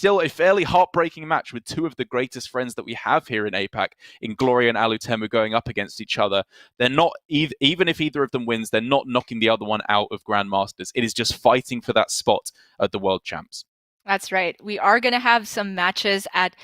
still a fairly heartbreaking match with two of the greatest friends that we have here in APAC, in Glory and Alutemu, going up against each other. They're not, even if either of them wins, they're not knocking the other one out of Grandmasters. It is just fighting for that spot at the World Champs. That's right. We are going to have some matches at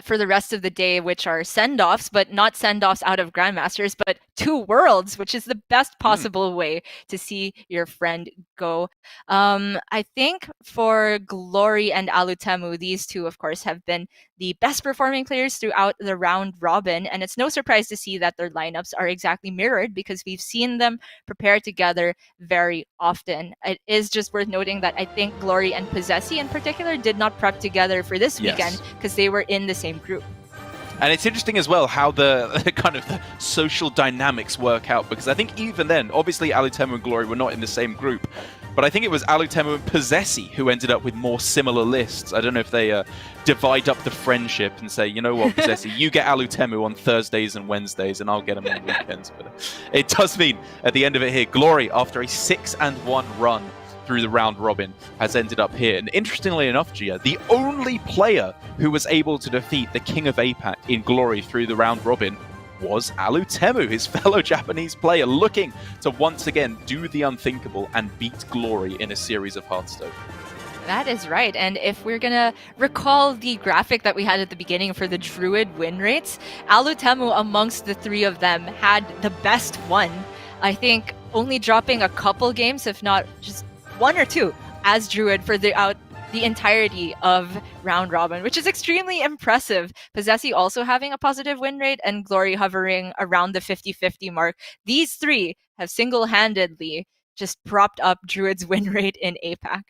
for the rest of the day, which are send-offs, but not send-offs out of Grandmasters, but two worlds, which is the best possible way to see your friend go. I think for Glory and Alutemu, these two, of course, have been the best performing players throughout the round robin, and it's no surprise to see that their lineups are exactly mirrored because we've seen them prepare together very often. It is just worth noting that I think Glory and Possessi in particular did not prep together for this weekend because they were in the same group. And it's interesting as well how the kind of the social dynamics work out, because I think even then, obviously Alutemu and Glory were not in the same group, but I think it was Alutemu and Possessi who ended up with more similar lists. I don't know if they divide up the friendship and say, you know what, Possessi, you get Alutemu on Thursdays and Wednesdays, and I'll get him on weekends. But it does mean, at the end of it here, Glory, after a 6-1 run through the round robin, has ended up here. And interestingly enough, Gia, the only player who was able to defeat the King of APAC in Glory through the round robin was Alutemu, his fellow Japanese player, looking to once again do the unthinkable and beat Glory in a series of Hearthstone. That is right. And if we're going to recall the graphic that we had at the beginning for the Druid win rates, Alutemu amongst the three of them had the best one. I think only dropping a couple games, if not just one or two, as Druid for the entirety of round robin, which is extremely impressive. Possessi also having a positive win rate and Glory hovering around the 50-50 mark. These three have single-handedly just propped up Druid's win rate in APAC.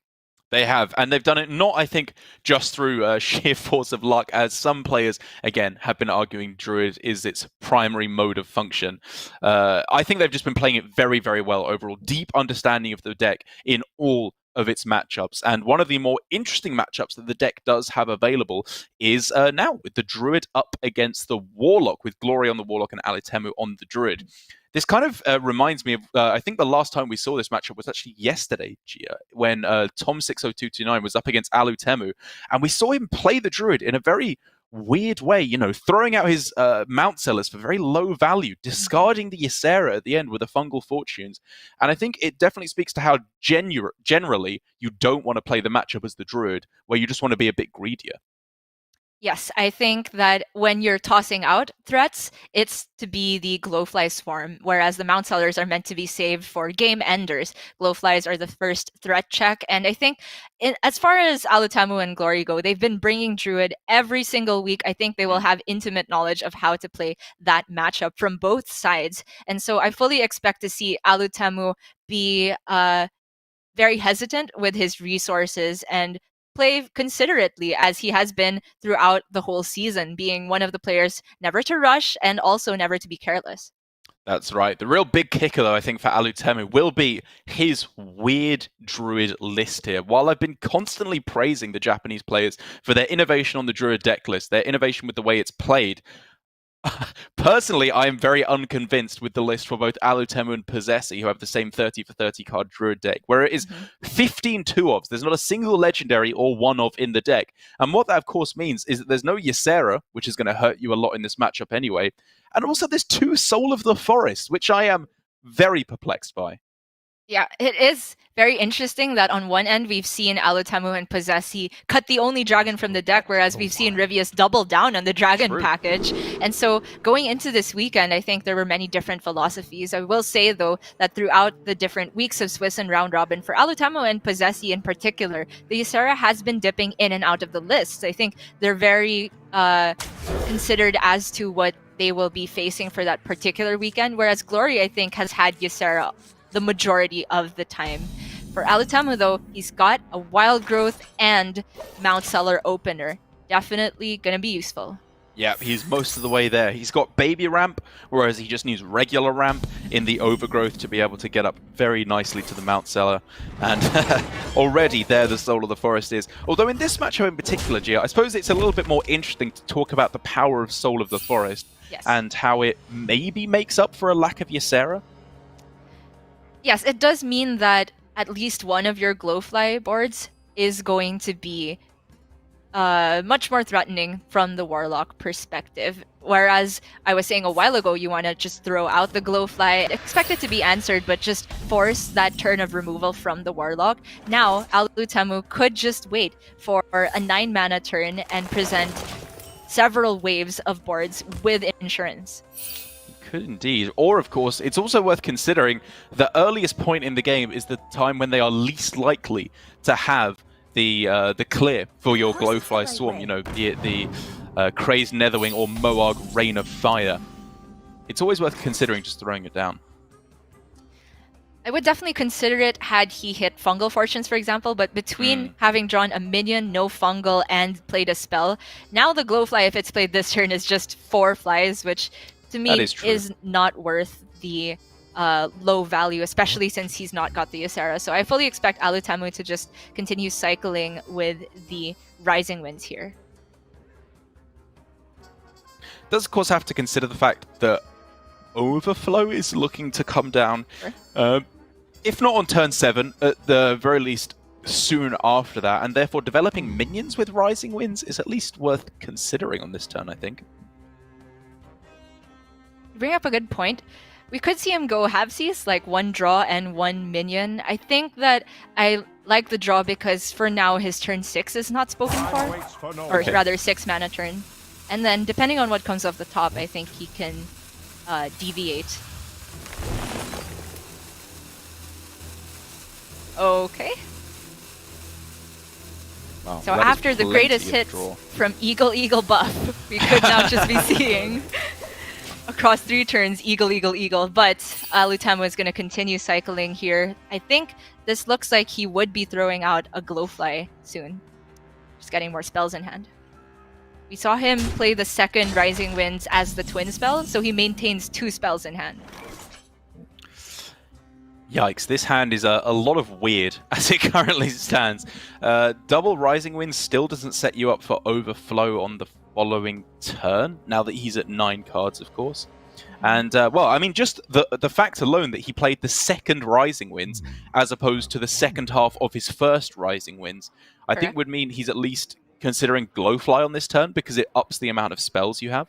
They have, and they've done it not, I think, just through sheer force of luck, as some players, again, have been arguing Druid is its primary mode of function. I think they've just been playing it very, very well overall. Deep understanding of the deck in all of its matchups. And one of the more interesting matchups that the deck does have available is now with the Druid up against the Warlock, with Glory on the Warlock and Alutemu on the Druid. This kind of reminds me of, I think the last time we saw this matchup was actually yesterday, Gia, when Tom60229 was up against Alutemu, and we saw him play the Druid in a very weird way, you know, throwing out his Mount Sellers for very low value, discarding the Ysera at the end with the Fungal Fortunes. And I think it definitely speaks to how generally you don't want to play the matchup as the Druid, where you just want to be a bit greedier. Yes, I think that when you're tossing out threats, it's to be the Glowfly Swarm, whereas the Mount Sellers are meant to be saved for game enders. Glowflies are the first threat check, and I think as far as Alutemu and Glory go, they've been bringing Druid every single week. I think they will have intimate knowledge of how to play that matchup from both sides, and so I fully expect to see Alutemu be very hesitant with his resources and play considerately, as he has been throughout the whole season, being one of the players never to rush and also never to be careless. That's right. The real big kicker, though, I think, for Alutemu will be his weird Druid list here. While I've been constantly praising the Japanese players for their innovation on the Druid deck list, their innovation with the way it's played, personally, I am very unconvinced with the list for both Alutemu and Possessi, who have the same 30 for 30 card Druid deck, where it is 15 2-ofs. There's not a single legendary or one-of in the deck. And what that, of course, means is that there's no Ysera, which is going to hurt you a lot in this matchup anyway. And also there's 2 Soul of the Forest, which I am very perplexed by. Yeah, it is very interesting that on one end we've seen Alutemu and Possessi cut the only dragon from the deck, whereas we've seen Rivius double down on the dragon package. And so going into this weekend, I think there were many different philosophies. I will say, though, that throughout the different weeks of Swiss and Round Robin, for Alutemu and Possessi in particular, the Ysera has been dipping in and out of the lists. I think they're very considered as to what they will be facing for that particular weekend, whereas Glory, I think, has had Ysera the majority of the time. For Alutemu, though, he's got a Wild Growth and Mount Seller opener. Definitely going to be useful. Yeah, he's most of the way there. He's got Baby Ramp, whereas he just needs regular Ramp in the Overgrowth to be able to get up very nicely to the Mount Seller. And already there the Soul of the Forest is. Although in this matchup in particular, Gia, I suppose it's a little bit more interesting to talk about the power of Soul of the Forest and how it maybe makes up for a lack of Ysera. Yes, it does mean that at least one of your Glowfly boards is going to be much more threatening from the Warlock perspective. Whereas I was saying a while ago, you want to just throw out the Glowfly, expect it to be answered, but just force that turn of removal from the Warlock. Now, Alutemu could just wait for a 9-mana turn and present several waves of boards with insurance. Could indeed. Or, of course, it's also worth considering the earliest point in the game is the time when they are least likely to have the clear for your Glowfly Swarm, you know, the Crazed Netherwing or Moarg Rain of Fire. It's always worth considering just throwing it down. I would definitely consider it had he hit Fungal Fortunes, for example, but between having drawn a minion, no Fungal, and played a spell, now the Glowfly, if it's played this turn, is just 4 flies, which to me is not worth the low value, especially since he's not got the Ysera. So I fully expect Alutemu to just continue cycling with the Rising Winds here. Does, of course, have to consider the fact that Overflow is looking to come down. Sure. If not on turn 7, at the very least soon after that, and therefore developing minions with Rising Winds is at least worth considering on this turn, I think. You bring up a good point. We could see him go halvesies, like 1 draw and 1 minion. I think that I like the draw because for now his turn 6 is not spoken for, or rather 6 mana turn. And then depending on what comes off the top, I think he can deviate. Okay. Wow, so after the greatest hits from Eagle buff, we could now just be seeing across 3 turns, Eagle. But Alutemu is going to continue cycling here. I think this looks like he would be throwing out a Glowfly soon. Just getting more spells in hand. We saw him play the 2nd Rising Winds as the twin spell, so he maintains 2 spells in hand. Yikes, this hand is a lot of weird as it currently stands. Double Rising Winds still doesn't set you up for Overflow on the following turn, now that he's at 9 cards, of course. And, well, I mean, just the fact alone that he played the 2nd Rising Winds as opposed to the second half of his 1st Rising Winds, I think would mean he's at least considering Glowfly on this turn because it ups the amount of spells you have.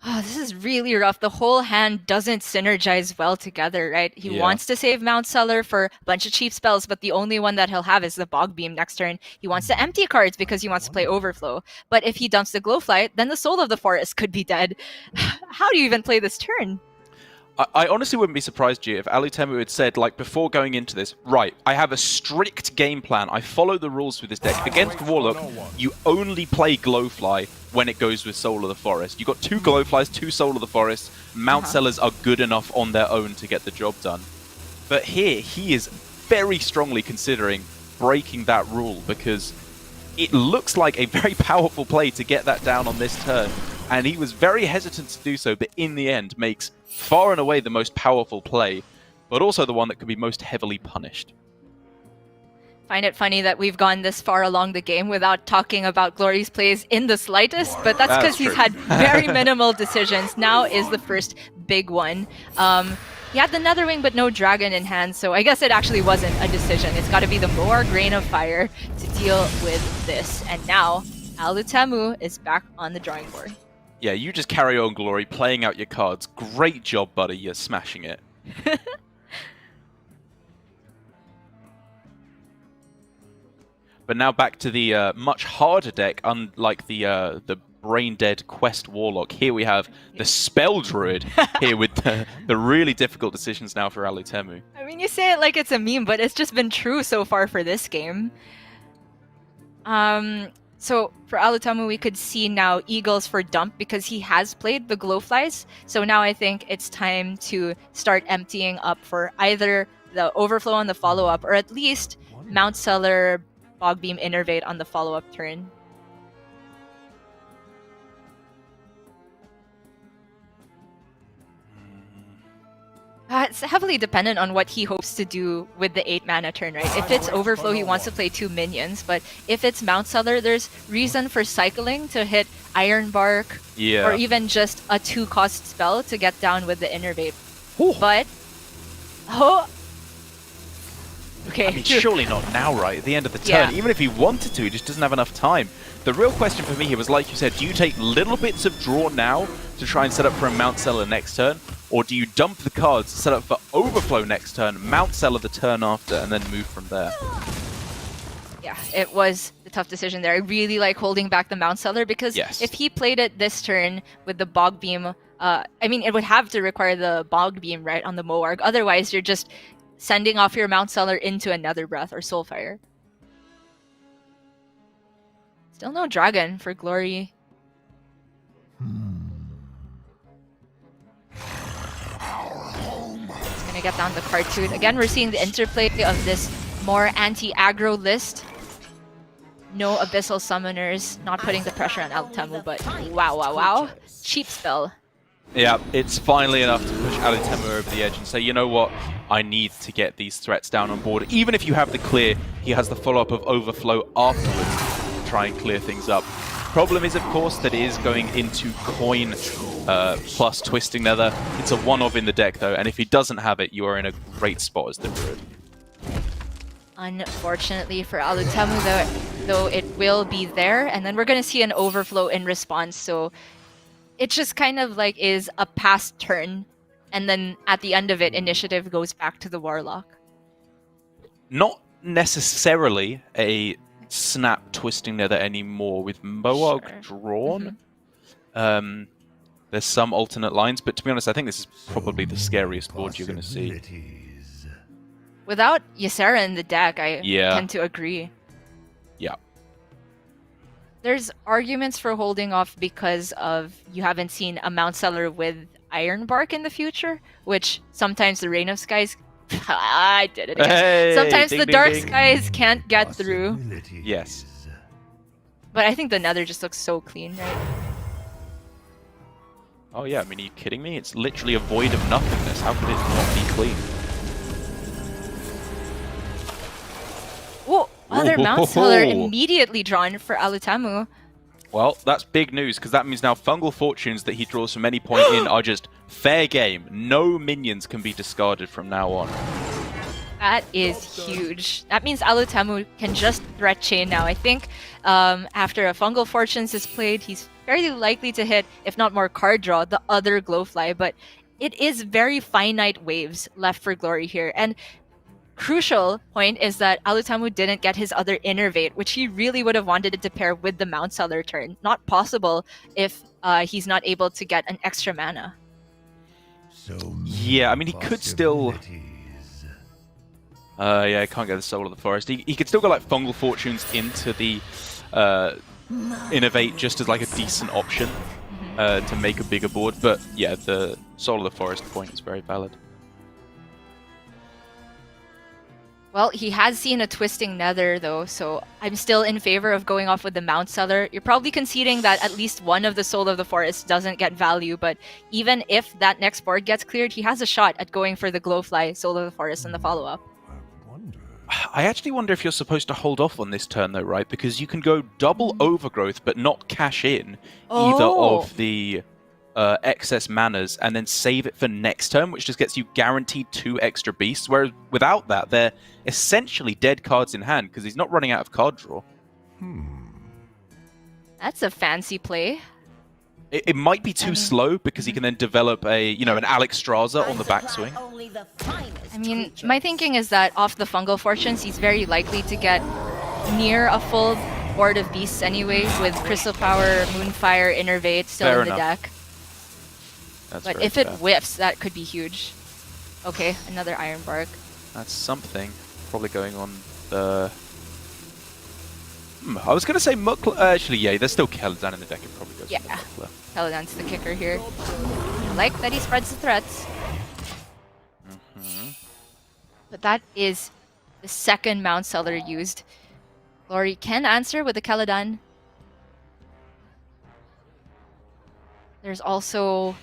Oh, this is really rough. The whole hand doesn't synergize well together, right? He wants to save Mount Cellar for a bunch of cheap spells, but the only one that he'll have is the Bog Beam next turn. He wants to empty cards because he wants to play Overflow. But if he dumps the Glowfly, then the Soul of the Forest could be dead. How do you even play this turn? I honestly wouldn't be surprised, G, if Alutemu had said, like, before going into this, right, I have a strict game plan. I follow the rules with this deck. Against Warlock, you only play Glowfly when it goes with Soul of the Forest. You've got 2 Glowflies, 2 Soul of the Forest. Mount Cellars are good enough on their own to get the job done. But here, he is very strongly considering breaking that rule because it looks like a very powerful play to get that down on this turn. And he was very hesitant to do so, but in the end makes far and away the most powerful play, but also the one that could be most heavily punished. Find it funny that we've gone this far along the game without talking about Glory's plays in the slightest, but that's because he's had very minimal decisions. Now is the first big one. He had the Netherwing, but no dragon in hand, so I guess it actually wasn't a decision. It's got to be the Moarg Rain of Fire to deal with this. And now, Alutemu is back on the drawing board. Yeah, you just carry on, Glory, playing out your cards. Great job, buddy. You're smashing it. But now back to the much harder deck, unlike the brain-dead Quest Warlock. Here we have the Spell Druid here with the really difficult decisions now for Alutemu. I mean, you say it like it's a meme, but it's just been true so far for this game. So for Alutemu, we could see now Eagles for dump because he has played the Glowflies. So now I think it's time to start emptying up for either the Overflow on the follow-up or at least Mount Cellar Bog Beam Innervate on the follow-up turn. It's heavily dependent on what he hopes to do with the 8 mana turn, right? If it's Overflow, he wants to play 2 minions, but if it's Mount Cellar, there's reason for cycling to hit Iron Bark, or even just a 2-cost spell to get down with the Innervate. But, Okay. I mean, surely not now, right? At the end of the turn. Yeah. Even if he wanted to, he just doesn't have enough time. The real question for me here was, like you said, do you take little bits of draw now to try and set up for a Mount Seller next turn? Or do you dump the cards, set up for Overflow next turn, Mount Seller the turn after, and then move from there? Yeah, it was a tough decision there. I really like holding back the Mount Seller because if he played it this turn with the Bog Beam, I mean, it would have to require the Bog Beam, right, on the Moarg. Otherwise, you're just sending off your Mount Seller into another Breath or Soulfire. Still no Dragon for Glory. It's gonna get down the Cartoon. Again, we're seeing the interplay of this more anti-aggro list. No Abyssal Summoners, not putting the pressure on Alutemu, but wow. Cheap spell. Yeah, it's finally enough to push Alutemu over the edge and say, you know what, I need to get these threats down on board. Even if you have the clear, he has the follow-up of Overflow afterwards to try and clear things up. Problem is, of course, that it is going into Coin plus Twisting Nether. It's a one-of in the deck, though, and if he doesn't have it, you are in a great spot as the Druid. Unfortunately for Alutemu, though it will be there, and then we're going to see an Overflow in response, so it just kind of like is a past turn, and then at the end of it, initiative goes back to the Warlock. Not necessarily a snap Twisting Nether anymore with Moarg drawn. There's some alternate lines, but to be honest, I think this is probably the scariest board you're going to see. Without Ysera in the deck, I tend to agree. Yeah. There's arguments for holding off because of you haven't seen a Mount Seller with Iron Bark in the future, which sometimes the Rain of Skies... I did it again. Hey, sometimes ding, the ding, Dark ding. Skies can't get through. Yes. But I think the Nether just looks so clean, right? Oh yeah, I mean, are you kidding me? It's literally a void of nothingness. How could it not be clean? Whoa! Other Mount Seller immediately drawn for Alutemu. Well, that's big news, because that means now Fungal Fortunes that he draws from any point in are just fair game. No minions can be discarded from now on. That is huge. That means Alutemu can just threat chain now. I think after a Fungal Fortunes is played, he's fairly likely to hit, if not more card draw, the other Glowfly. But it is very finite waves left for Glory here. And crucial point is that Alutemu didn't get his other Innervate, which he really would have wanted it to pair with the Mount Seller turn. Not possible if he's not able to get an extra mana. Yeah, I mean, he could still... yeah, I can't get the Soul of the Forest. He could still go like Fungal Fortunes into the Innovate just as like a decent option to make a bigger board. But yeah, the Soul of the Forest point is very valid. Well, he has seen a Twisting Nether, though, so I'm still in favor of going off with the Mount Seller. You're probably conceding that at least one of the Soul of the Forest doesn't get value, but even if that next board gets cleared, he has a shot at going for the Glowfly, Soul of the Forest, in the follow-up. I actually wonder if you're supposed to hold off on this turn, though, right? Because you can go double Overgrowth, but not cash in either of the excess manas, and then save it for next turn, which just gets you guaranteed 2 extra beasts, whereas without that, they're essentially dead cards in hand, because he's not running out of card draw. That's a fancy play. It might be too slow, because he can then develop a, you know, an Alexstrasza on the backswing. I mean, my thinking is that off the Fungal Fortunes, he's very likely to get near a full board of beasts anyway, with Crystal Power, Moonfire, Innervate still in the deck. But if it whiffs, that could be huge. Okay, another Iron Bark. That's something. Probably going on the... I was going to say Mukla. Actually, yeah, there's still Keladon in the deck. It probably goes for the Mukla. Keladon's the kicker here. I like that he spreads the threats. But that is the second Mount Seller used. Glory can answer with the Keladon. There's also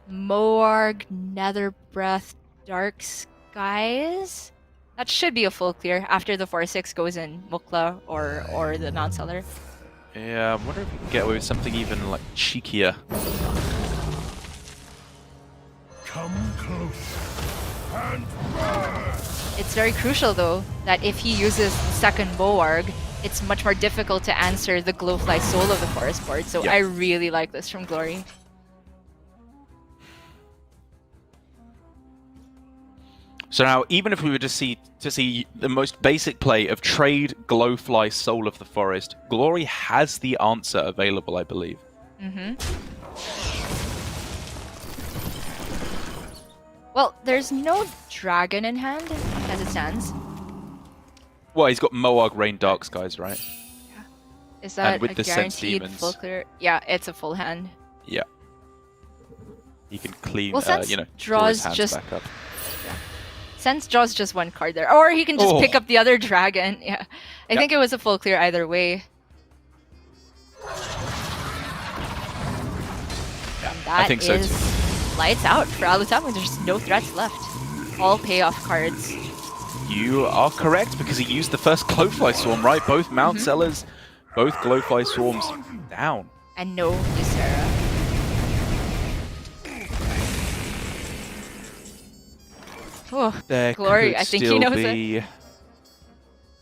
Moarg, Nether Breath, Dark Skies. That should be a full clear after the 4/6 goes in Mukla or the Mount Seller. Yeah, I wonder if we can get away with something even like cheekier. Come close and burn. It's very crucial though that if he uses the second Boarg, it's much more difficult to answer the Glowfly Soul of the Forest board. So I really like this from Glory. So now, even if we were to see the most basic play of trade Glowfly Soul of the Forest, Glory has the answer available, I believe. Well, there's no dragon in hand as it stands. Well, he's got Moarg, Rain, Dark Skies, right? Yeah. Is that and with a the guaranteed full clear? Yeah, it's a full hand. Yeah. He can clean, well, you know, draws his hands back up. Yeah. Sense draws just one card there. Or he can just pick up the other dragon. Yeah. I think it was a full clear either way. Yeah, and that I think so too. Lights out for Alutemu. There's no threats left. All payoff cards. You are correct, because he used the first Glowfly Swarm, right? Both Mount Sellers, both Glowfly Swarms down. And no Ysera. Oh, There Glory, I think he knows it. He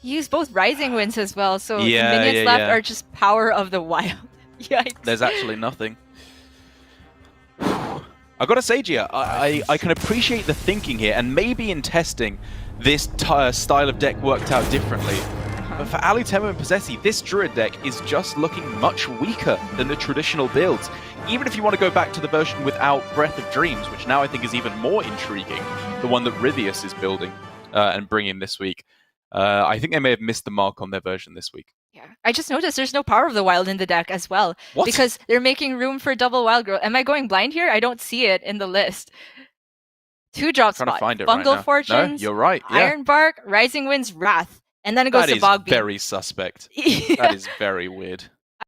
used both Rising Winds as well, so the minions left are just Power of the Wild. Yikes. There's actually nothing. I gotta say, Gia, I can appreciate the thinking here, and maybe in testing, this style of deck worked out differently. But for Alutemu and Possessi, this Druid deck is just looking much weaker than the traditional builds. Even if you want to go back to the version without Breath of Dreams, which now I think is even more intriguing, the one that Rivius is building and bringing this week, I think they may have missed the mark on their version this week. Yeah, I just noticed there's no Power of the Wild in the deck as well. What? Because they're making room for double Wild Growth. Am I going blind here? I don't see it in the list. 2-drop spot. Fungal Fortunes, no, you're right. Yeah. Iron Bark, Rising Winds, Wrath. And then it goes to Bog Beam. That is very suspect. That is very weird.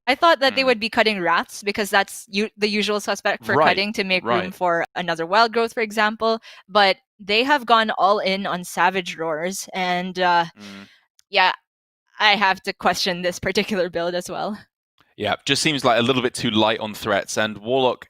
I thought that they would be cutting Wraths because that's the usual suspect for cutting to make room for another Wild Growth, for example. But they have gone all in on Savage Roars. And yeah, I have to question this particular build as well. Yeah, just seems like a little bit too light on threats. And Warlock,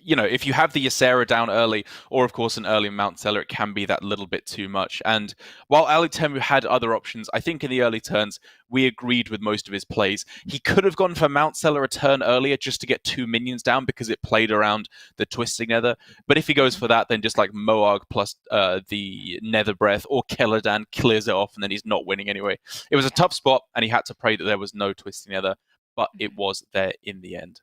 you know, if you have the Ysera down early, or of course an early Mount Seller, it can be that little bit too much. And while Alutemu had other options, I think in the early turns, we agreed with most of his plays. He could have gone for Mount Seller a turn earlier just to get 2 minions down because it played around the Twisting Nether. But if he goes for that, then just like Moarg plus the Nether Breath or Keladan clears it off, and then he's not winning anyway. It was a tough spot, and he had to pray that there was no Twisting Nether. But it was there in the end.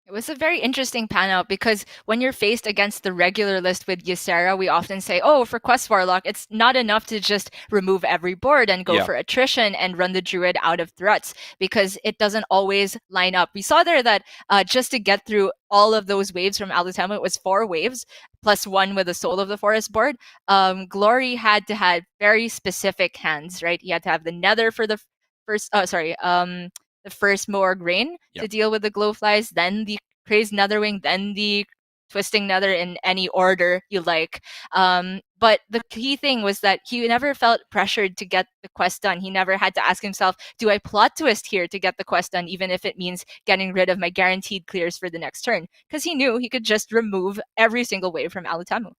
It was a very interesting pan out because when you're faced against the regular list with Ysera, we often say, oh, for Quest Warlock, it's not enough to just remove every board and go for attrition and run the Druid out of threats because it doesn't always line up. We saw there that just to get through all of those waves from Alutemu, it was 4 waves plus 1 with the Soul of the Forest board. Glory had to have very specific hands, right? He had to have the Nether for the first, the first Moarg Rain to deal with the Glowflies, then the Crazed Netherwing, then the Twisting Nether in any order you like. But the key thing was that he never felt pressured to get the quest done. He never had to ask himself, do I plot twist here to get the quest done, even if it means getting rid of my guaranteed clears for the next turn? Because he knew he could just remove every single wave from Alutemu.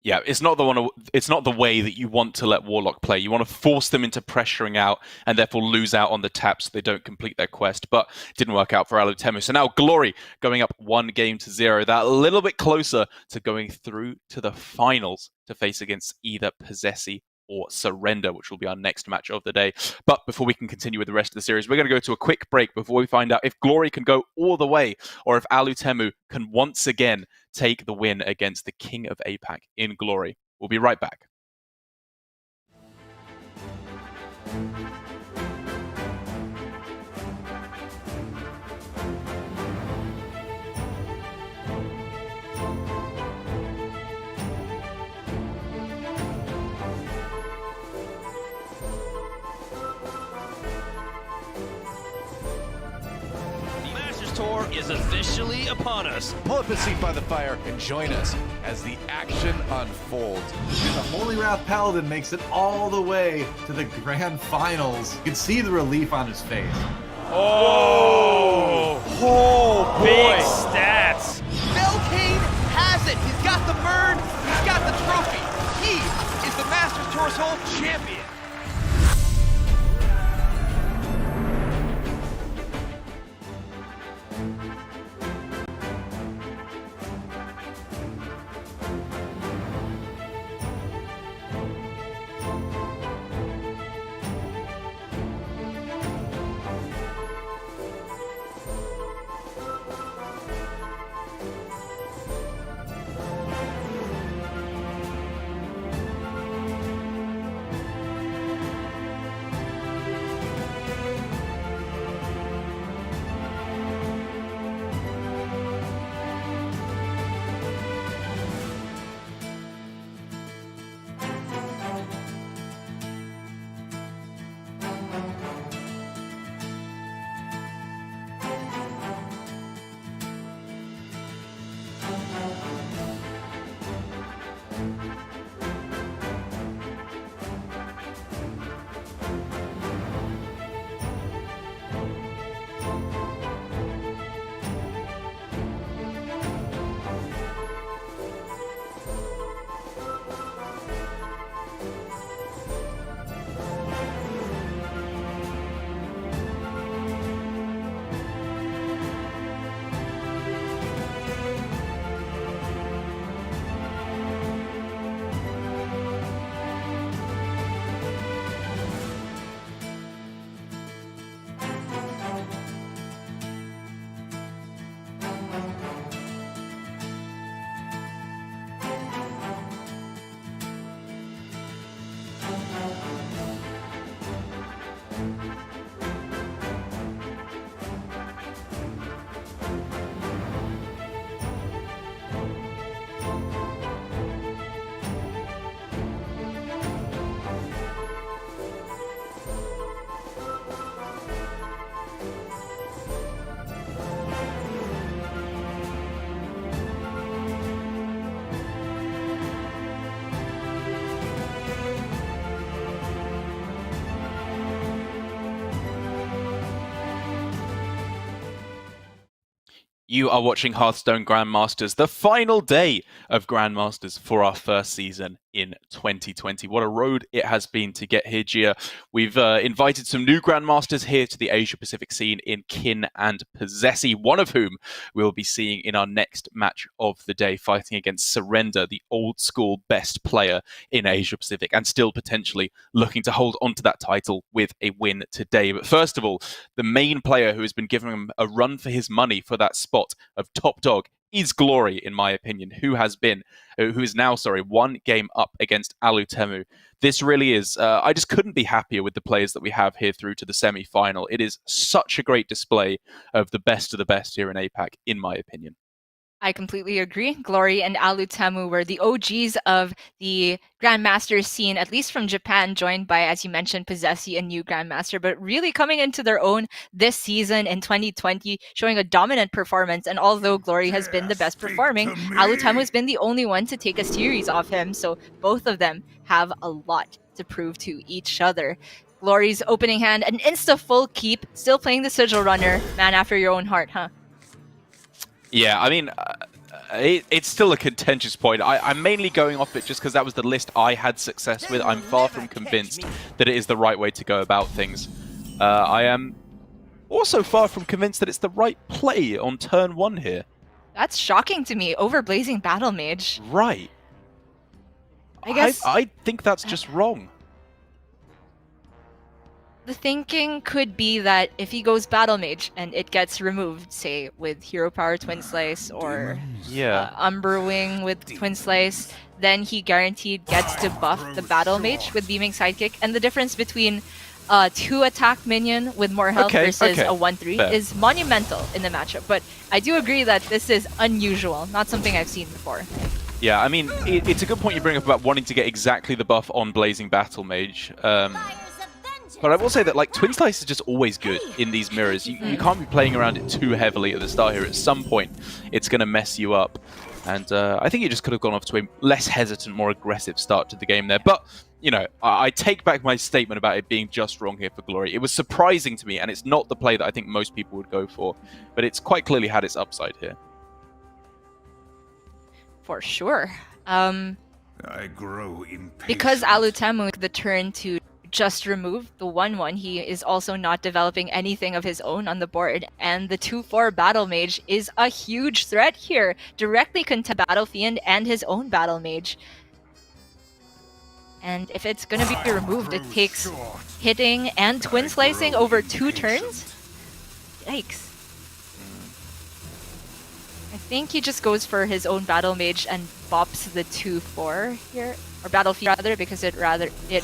Yeah, it's not the way that you want to let Warlock play. You want to force them into pressuring out and therefore lose out on the taps so they don't complete their quest. But it didn't work out for Alutemu. So now Glory going up 1-0. That a little bit closer to going through to the finals to face against either Possessi or Surrender, which will be our next match of the day. But before we can continue with the rest of the series, we're going to go to a quick break before we find out if Glory can go all the way or if Alutemu can once again take the win against the King of APAC in Glory. We'll be right back. Tour is officially upon us. Pull up a seat by the fire and join us as the action unfolds. The Holy Wrath Paladin makes it all the way to the grand finals. You can see the relief on his face. Oh, big stats. Belcane has it. He's got the burn. He's got the trophy. He is the Masters Tour Universal Champion. You are watching Hearthstone Grandmasters, the final day of Grandmasters for our first season in 2020. What a road it has been to get here, Gia. We've invited some new Grandmasters here to the Asia-Pacific scene in Kin and Possessi, one of whom we'll be seeing in our next match of the day, fighting against Surrender, the old-school best player in Asia-Pacific, and still potentially looking to hold onto that title with a win today. But first of all, the main player who has been giving him a run for his money for that spot of top dog is Glory, in my opinion, who is now one game up against Alutemu. This really is, I just couldn't be happier with the players that we have here through to the semi-final. It is such a great display of the best here in APAC, in my opinion. I completely agree. Glory and Alutemu were the OGs of the Grandmasters scene, at least from Japan, joined by, as you mentioned, Possessi, a new Grandmaster, but really coming into their own this season in 2020, showing a dominant performance. And although Glory has been the best performing, Alutemu has been the only one to take a series off him. So both of them have a lot to prove to each other. Glory's opening hand, an insta full keep, still playing the Sigil Runner. Man after your own heart, huh? Yeah, I mean, it's still a contentious point. I'm mainly going off it just because that was the list I had success with. I'm far from convinced that it is the right way to go about things. I am also far from convinced that it's the right play on turn 1 here. That's shocking to me. Over Blazing Battle Mage. Right. I guess I think that's just wrong. The thinking could be that if he goes Battle Mage and it gets removed, say with Hero Power Twin Slice or Umber Wing with Twin Slice, then he guaranteed gets to buff the Battle Mage with Beaming Sidekick. And the difference between a 2-attack minion with more health versus a 1-3 is monumental in the matchup. But I do agree that this is unusual, not something I've seen before. Yeah, I mean, it's a good point you bring up about wanting to get exactly the buff on Blazing Battle Mage. But I will say that, like, Twin Slice is just always good in these mirrors. You can't be playing around it too heavily at the start here. At some point, it's going to mess you up. And I think you just could have gone off to a less hesitant, more aggressive start to the game there. But, you know, I take back my statement about it being just wrong here for Glory. It was surprising to me, and it's not the play that I think most people would go for. But it's quite clearly had its upside here. For sure. I grow impatient. Because Alutemu took the turn to just remove the 1/1, he is also not developing anything of his own on the board, and the 2/4 Battle Mage is a huge threat here, directly contest Battle Fiend and his own Battle Mage. And if it's gonna be removed, it takes hitting and twin slicing over 2 turns? Yikes. I think he just goes for his own Battle Mage and bops the 2/4 here. Or Battle Fiend rather, because it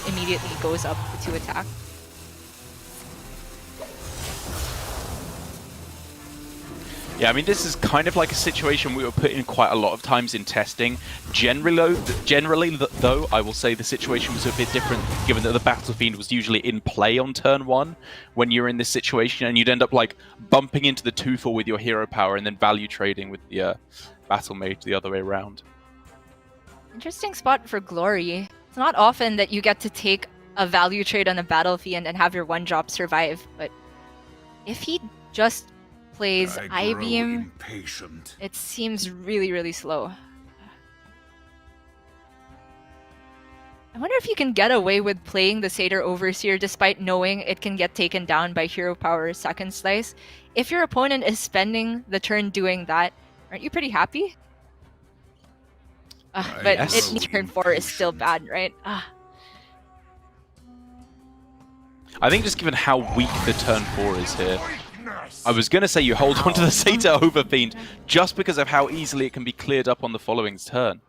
immediately goes up the 2 attack. Yeah, I mean, this is kind of like a situation we were put in quite a lot of times in testing. Generally, though, I will say the situation was a bit different, given that the Battle Fiend was usually in play on turn 1 when you're in this situation, and you'd end up like bumping into the 2/4 with your hero power and then value trading with the Battle Mage the other way around. Interesting spot for Glory. It's not often that you get to take a value trade on a Battle Fiend and have your 1-drop survive, but if he just plays I-Beam, it seems really, really slow. I wonder if you can get away with playing the Satyr Overseer despite knowing it can get taken down by Hero Power Second Slice. If your opponent is spending the turn doing that, aren't you pretty happy? But yes. turn 4 is still bad, right? I think just given how weak the turn 4 is here, I was going to say you hold on to the Satyr Overfiend just because of how easily it can be cleared up on the following turn.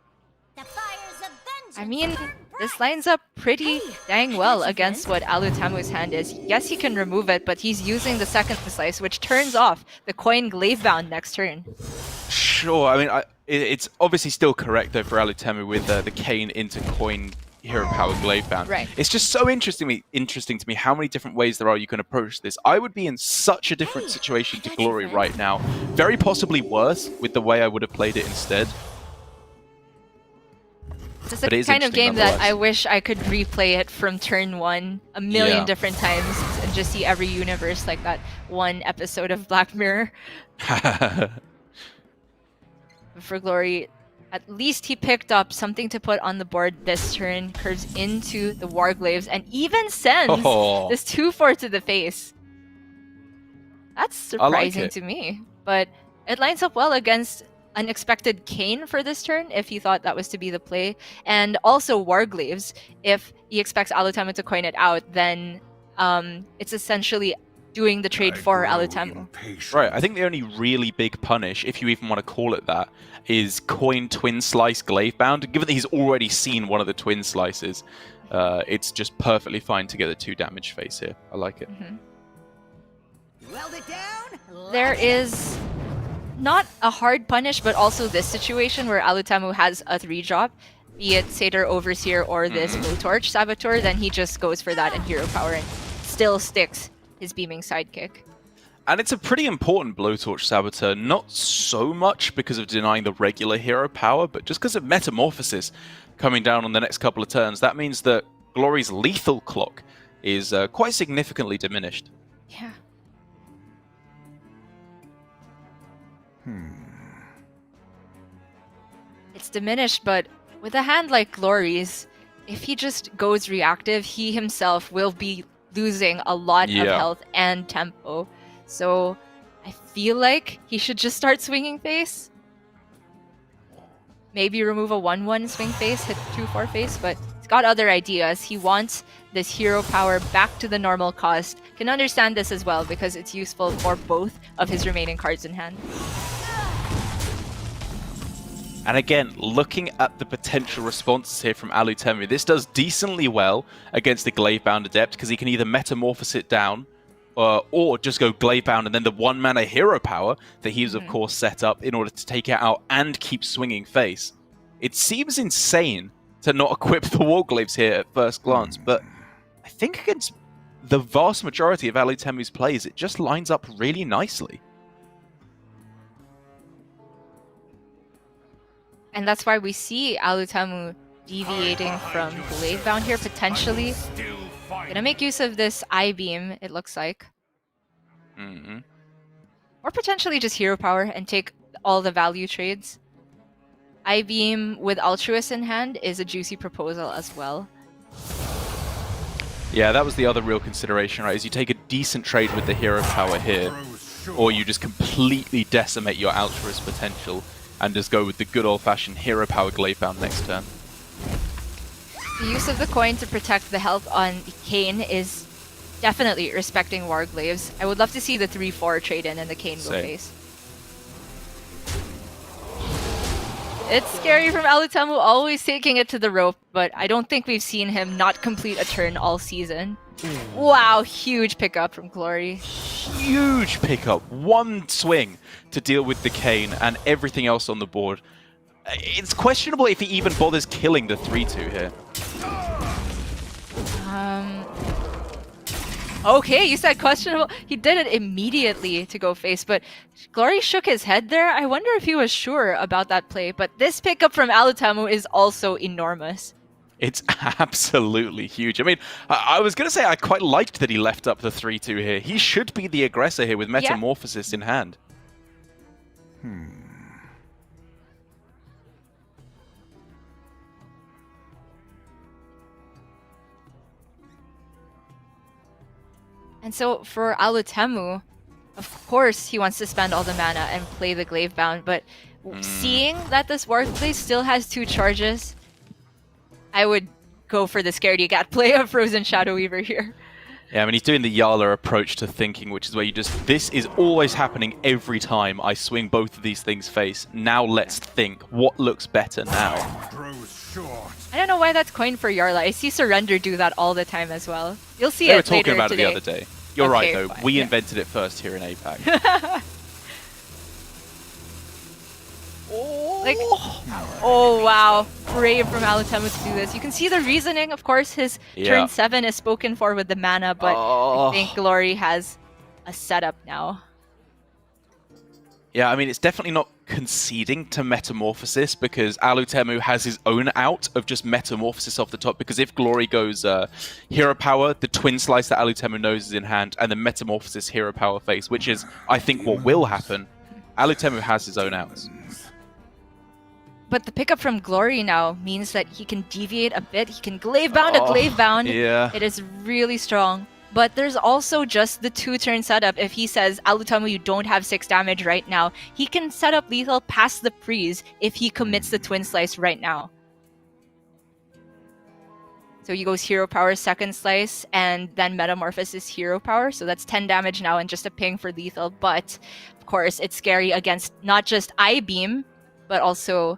I mean, this lines up pretty dang well against what Alutemu's hand is. Yes, he can remove it, but he's using the second slice, which turns off the coin Glavebound next turn. Sure, I mean, it's obviously still correct, though, for Alutemu with the Kayn into coin hero power Glavebound. Right. It's just so interesting to me how many different ways there are you can approach this. I would be in such a different situation to Glory right now. Very possibly worse with the way I would have played it instead. It's the kind of game that I wish I could replay it from turn 1 a million different times and just see every universe like that one episode of Black Mirror. For Glory, at least he picked up something to put on the board this turn, curves into the Warglaves, and even sends this 2/4 to the face. That's surprising to me, but it lines up well against unexpected Kayn for this turn, if he thought that was to be the play, and also Warglaves. If he expects Alutemu to coin it out, then it's essentially doing the trade for Alutemu. Right, I think the only really big punish, if you even want to call it that, is coin twin slice Glavebound. Given that he's already seen one of the twin slices, it's just perfectly fine to get a 2 damage face here. I like it. There is not a hard punish, but also this situation where Alutemu has a 3-drop, be it Satyr Overseer or this Blowtorch Saboteur, then he just goes for that and hero power and still sticks his beaming sidekick. And it's a pretty important Blowtorch Saboteur, not so much because of denying the regular hero power, but just because of Metamorphosis coming down on the next couple of turns. That means that Glory's lethal clock is quite significantly diminished. Yeah. It's diminished, but with a hand like Glory's, if he just goes reactive, he himself will be losing a lot of health and tempo. So I feel like he should just start swinging face. Maybe remove a 1/1 swing face, hit 2/4 face, but he's got other ideas. He wants this hero power back to the normal cost. Can understand this as well because it's useful for both of his remaining cards in hand. And again, looking at the potential responses here from Alutemu, this does decently well against the Glavebound Adept because he can either Metamorphose it down or just go Glavebound and then the 1-mana hero power that he's of course set up in order to take it out and keep swinging face. It seems insane to not equip the Warglaves here at first glance, but I think against the vast majority of Alutemu's plays, it just lines up really nicely. And that's why we see Alutemu deviating from Glavebound here, potentially. Gonna make use of this I-Beam, it looks like. Or potentially just hero power and take all the value trades. I-Beam with Altruist in hand is a juicy proposal as well. Yeah, that was the other real consideration, right? Is you take a decent trade with the hero power here, or you just completely decimate your Altruist potential and just go with the good old-fashioned hero power Glavebound next turn. The use of the coin to protect the health on Kayn is definitely respecting Warglaves. I would love to see the 3-4 trade-in and the Kayn go face. It's scary from Alutemu, always taking it to the rope, but I don't think we've seen him not complete a turn all season. Wow, huge pickup from Glory. Huge pickup. One swing to deal with the Kayn and everything else on the board. It's questionable if he even bothers killing the 3-2 here. Okay, you said questionable. He did it immediately to go face, but Glory shook his head there. I wonder if he was sure about that play, but this pickup from Alutemu is also enormous. It's absolutely huge. I mean, I was going to say I quite liked that he left up the 3-2 here. He should be the aggressor here with Metamorphosis in hand. And so for Alutemu, of course he wants to spend all the mana and play the Glavebound, but seeing that this Warglaze still has 2 charges, I would go for the Scaredy Cat play of Frozen Shadow Weaver here. Yeah, I mean, he's doing the Yala approach to thinking, which is where you just, this is always happening every time I swing both of these things face. Now let's think, what looks better now? I don't know why that's coined for Yarla. I see Surrender do that all the time as well. You'll see They it were talking later about today. it the other day. You're right, though. Fine, We invented it first here in APAC. Like, oh wow, brave from Alutemu to do this. You can see the reasoning, of course, his turn 7 is spoken for with the mana, but I think Glory has a setup now. Yeah, I mean, it's definitely not conceding to Metamorphosis because Alutemu has his own out of just Metamorphosis off the top, because if Glory goes Hero Power, the Twin Slice that Alutemu knows is in hand, and the Metamorphosis Hero Power face, which is, I think, what will happen, Alutemu has his own outs. But the pickup from Glory now means that he can deviate a bit. He can Glavebound a Glavebound. Yeah. It is really strong. But there's also just the 2-turn setup. If he says, Alutemu, you don't have 6 damage right now, he can set up lethal past the freeze if he commits the Twin Slice right now. So he goes Hero Power, Second Slice, and then Metamorphosis Hero Power. So that's 10 damage now and just a ping for lethal. But, of course, it's scary against not just I-Beam, but also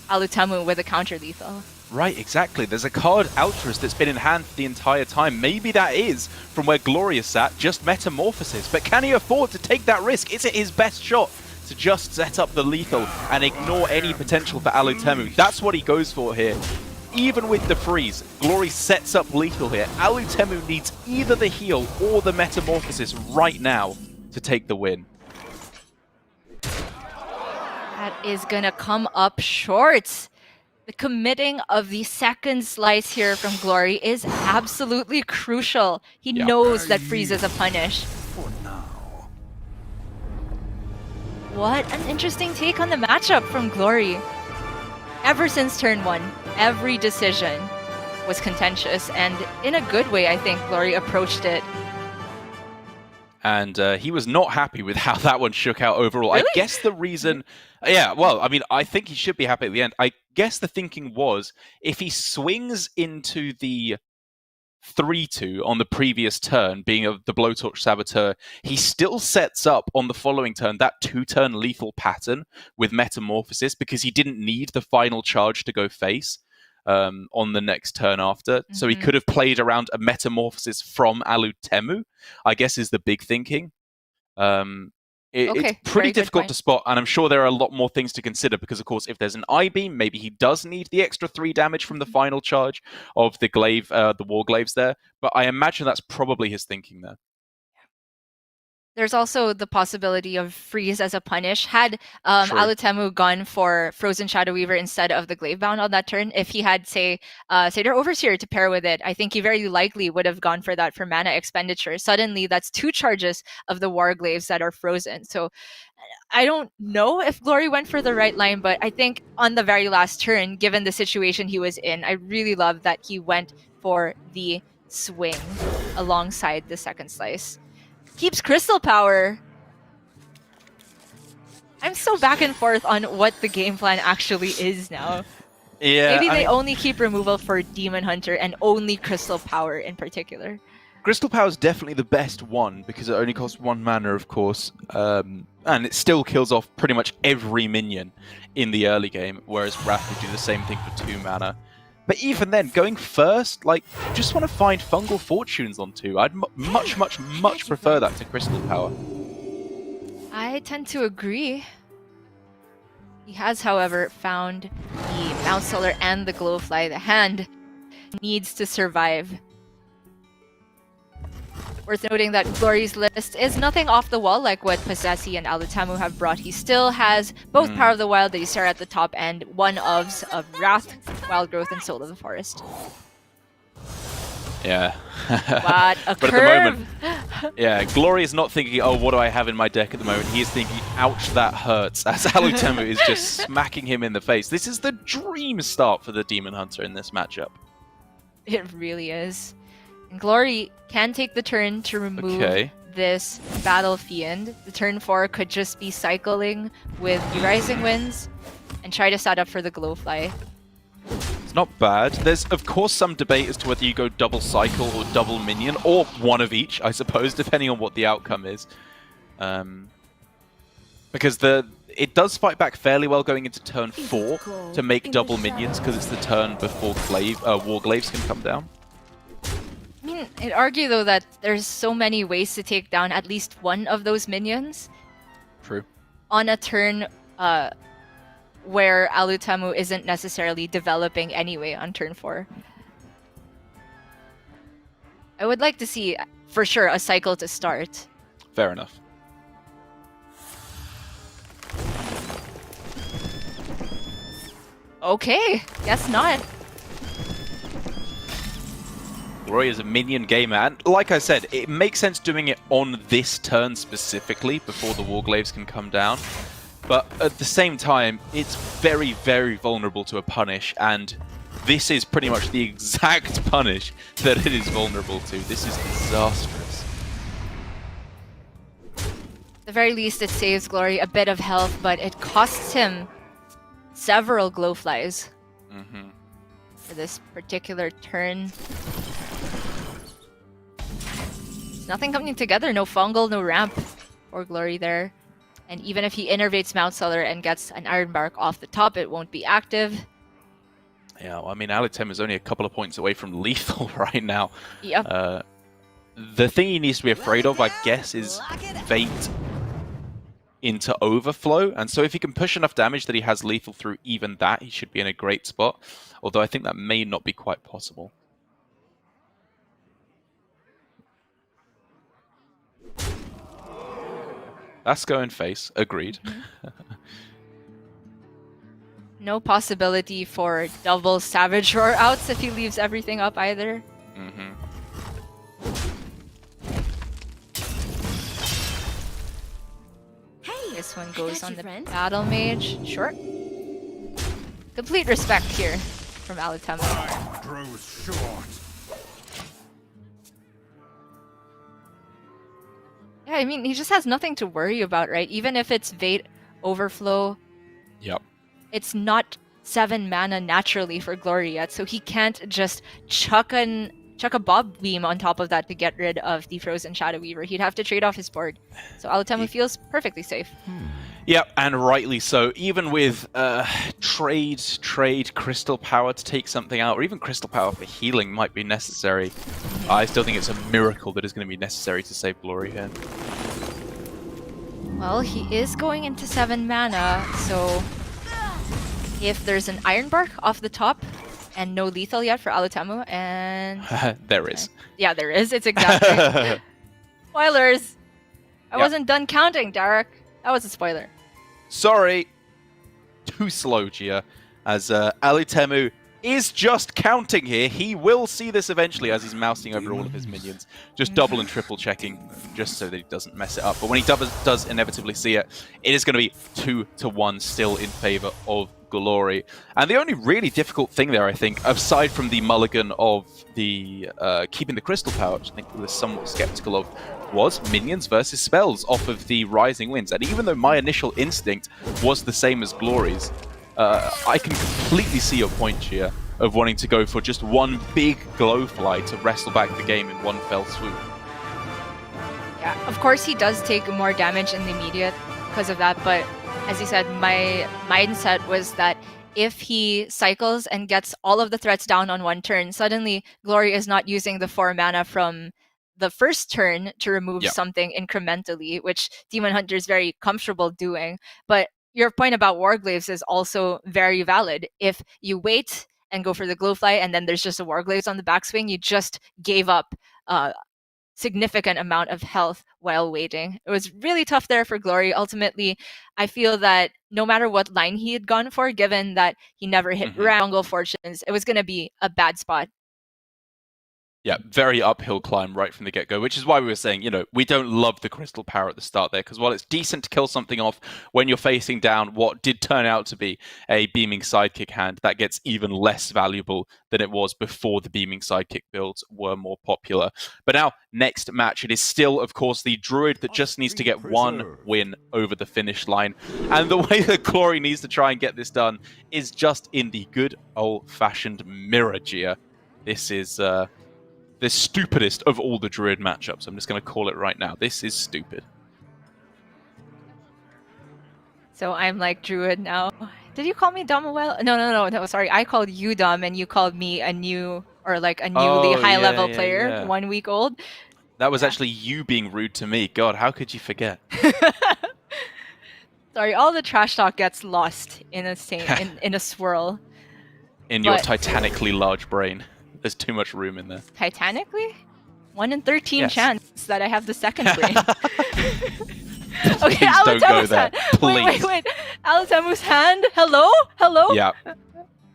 Alutemu with a counter lethal. Right, exactly. There's a card, Altruist, that's been in hand for the entire time. Maybe that is, from where Glorious sat, just Metamorphosis. But can he afford to take that risk? Is it his best shot to just set up the lethal and ignore any potential for Alutemu? That's what he goes for here. Even with the freeze, Glory sets up lethal here. Alutemu needs either the heal or the Metamorphosis right now to take the win. That is gonna come up short. The committing of the second slice here from Glory is absolutely crucial. He knows that freeze is a punish. What an interesting take on the matchup from Glory. Ever since turn 1, every decision was contentious, and in a good way, I think Glory approached it. And he was not happy with how that one shook out overall. Really? I guess the reason... Yeah, well, I mean, I think he should be happy at the end. I guess the thinking was, if he swings into the 3-2 on the previous turn, being the Blowtorch Saboteur, he still sets up on the following turn that 2-turn lethal pattern with Metamorphosis, because he didn't need the final charge to go face on the next turn after. So he could have played around a Metamorphosis from Alutemu, I guess is the big thinking. It's pretty difficult to spot, and I'm sure there are a lot more things to consider, because, of course, if there's an I-Beam, maybe he does need the extra 3 damage from the final charge of the Glaive, the Warglaves there, but I imagine that's probably his thinking there. There's also the possibility of freeze as a punish. Had True. Alutemu gone for Frozen Shadow Weaver instead of the Glaive Bound on that turn, if he had, say, Satyr Overseer to pair with it, I think he very likely would have gone for that for mana expenditure. Suddenly, that's 2 charges of the Warglaives that are frozen. So I don't know if Glory went for the right line, but I think on the very last turn, given the situation he was in, I really love that he went for the swing alongside the second slice. Keeps Crystal Power. I'm so back and forth on what the game plan actually is now. Yeah, Maybe they only keep removal for Demon Hunter and only Crystal Power in particular. Crystal Power is definitely the best one because it only costs 1 mana, of course, and it still kills off pretty much every minion in the early game, whereas Wrath would do the same thing for 2 mana. But even then, going first, like, just want to find Fungal Fortunes on 2. I'd much prefer that to Crystal Power. I tend to agree. He has, however, found the Mount Solar and the Glowfly. The hand needs to survive. Worth noting that Glory's list is nothing off the wall like what Possessi and Alutemu have brought. He still has both Power of the Wild that you start at the top end, 1-ofs of Wrath, Wild Growth, and Soul of the Forest. Yeah. What a but curve! at the moment, yeah, Glory is not thinking, oh, what do I have in my deck at the moment? He is thinking, ouch, that hurts, as Alutemu is just smacking him in the face. This is the dream start for the Demon Hunter in this matchup. It really is. And Glory can take the turn to remove this Battle Fiend. The turn 4 could just be cycling with the Rising Winds and try to set up for the Glowfly. It's not bad. There's, of course, some debate as to whether you go double cycle or double minion, or one of each, I suppose, depending on what the outcome is. Because it does fight back fairly well going into turn 4 to make double minions, because it's the turn before Warglaives can come down. I mean, I'd argue, though, that there's so many ways to take down at least one of those minions. True. On a turn where Alutemu isn't necessarily developing anyway on turn 4. I would like to see, for sure, a cycle to start. Fair enough. Okay, guess not. Glory is a minion gamer, and like I said, it makes sense doing it on this turn specifically before the Warglaives can come down. But at the same time, it's very, very vulnerable to a punish, and this is pretty much the exact punish that it is vulnerable to. This is disastrous. At the very least, it saves Glory a bit of health, but it costs him several Glowflies for this particular turn. There's nothing coming together. No Fungal, no Ramp for Glory there. And even if he innervates Mount Solar and gets an Ironbark off the top, it won't be active. Yeah, well, I mean, Alutemu is only a couple of points away from lethal right now. Yep. The thing he needs to be afraid of, I guess, is Fate into Overflow. And so if he can push enough damage that he has lethal through even that, he should be in a great spot. Although I think that may not be quite possible. That's going face. Agreed. No possibility for double Savage Roar outs if he leaves everything up either. Hey, this one goes on the Battle Mage. Sure. Complete respect here from Alutemu. Time grows short. Yeah, I mean, he just has nothing to worry about, right? Even if it's Fate Overflow. Yep. It's not 7 mana naturally for Glory yet, so he can't just chuck a Bob Beam on top of that to get rid of the Frozen Shadow Weaver. He'd have to trade off his board. So Alutemu feels perfectly safe. Yep, and rightly so. Even with trade Crystal Power to take something out, or even Crystal Power for healing might be necessary. I still think it's a miracle that is going to be necessary to save Glory here. Well, he is going into 7 mana, so if there's an Ironbark off the top, and no lethal yet for Alutemu, and... There is. Yeah, there is. It's exactly... Spoilers! I wasn't done counting, Derek. That was a spoiler. Sorry. Too slow, Gia. As Alutemu is just counting here. He will see this eventually as he's mousing over all of his minions. Just double and triple checking just so that he doesn't mess it up. But when he does inevitably see it, it is going to be 2-1 still in favor of Glory. And the only really difficult thing there, I think, aside from the mulligan of the keeping the crystal power, which I think we were somewhat skeptical of, was minions versus spells off of the Rising Winds. And even though my initial instinct was the same as Glory's, I can completely see your point here of wanting to go for just one big Glowfly to wrestle back the game in one fell swoop. Yeah, of course he does take more damage in the immediate because of that, but as you said, my mindset was that if he cycles and gets all of the threats down on one turn, suddenly Glory is not using the 4 mana from the first turn to remove something incrementally, which Demon Hunter is very comfortable doing. But your point about Warglaives is also very valid. If you wait and go for the Glowfly and then there's just a Warglaives on the backswing, you just gave up significant amount of health while waiting. It was really tough there for Glory. Ultimately, I feel that no matter what line he had gone for, given that he never hit Jungle Fortunes, it was going to be a bad spot. Yeah, very uphill climb right from the get-go, which is why we were saying, we don't love the crystal power at the start there, because while it's decent to kill something off when you're facing down what did turn out to be a beaming sidekick hand, that gets even less valuable than it was before the beaming sidekick builds were more popular. But now, next match, it is still, of course, the Druid that just needs to get one win over the finish line. And the way that Glory needs to try and get this done is just in the good old-fashioned mirror, Gia. This is the stupidest of all the Druid matchups. I'm just going to call it right now. This is stupid. So I'm like Druid now. Did you call me dumb a while? No. Sorry, I called you dumb, and you called me a newly high-level player, 1 week old. That was actually you being rude to me. God, how could you forget? Sorry, all the trash talk gets lost in a in a swirl. In your titanically large brain. There's too much room in there. Titanically? 1 in 13 chance that I have the second brain. Okay, don't go there. Hand. Please. Wait. Alutemu's hand? Hello? Yeah.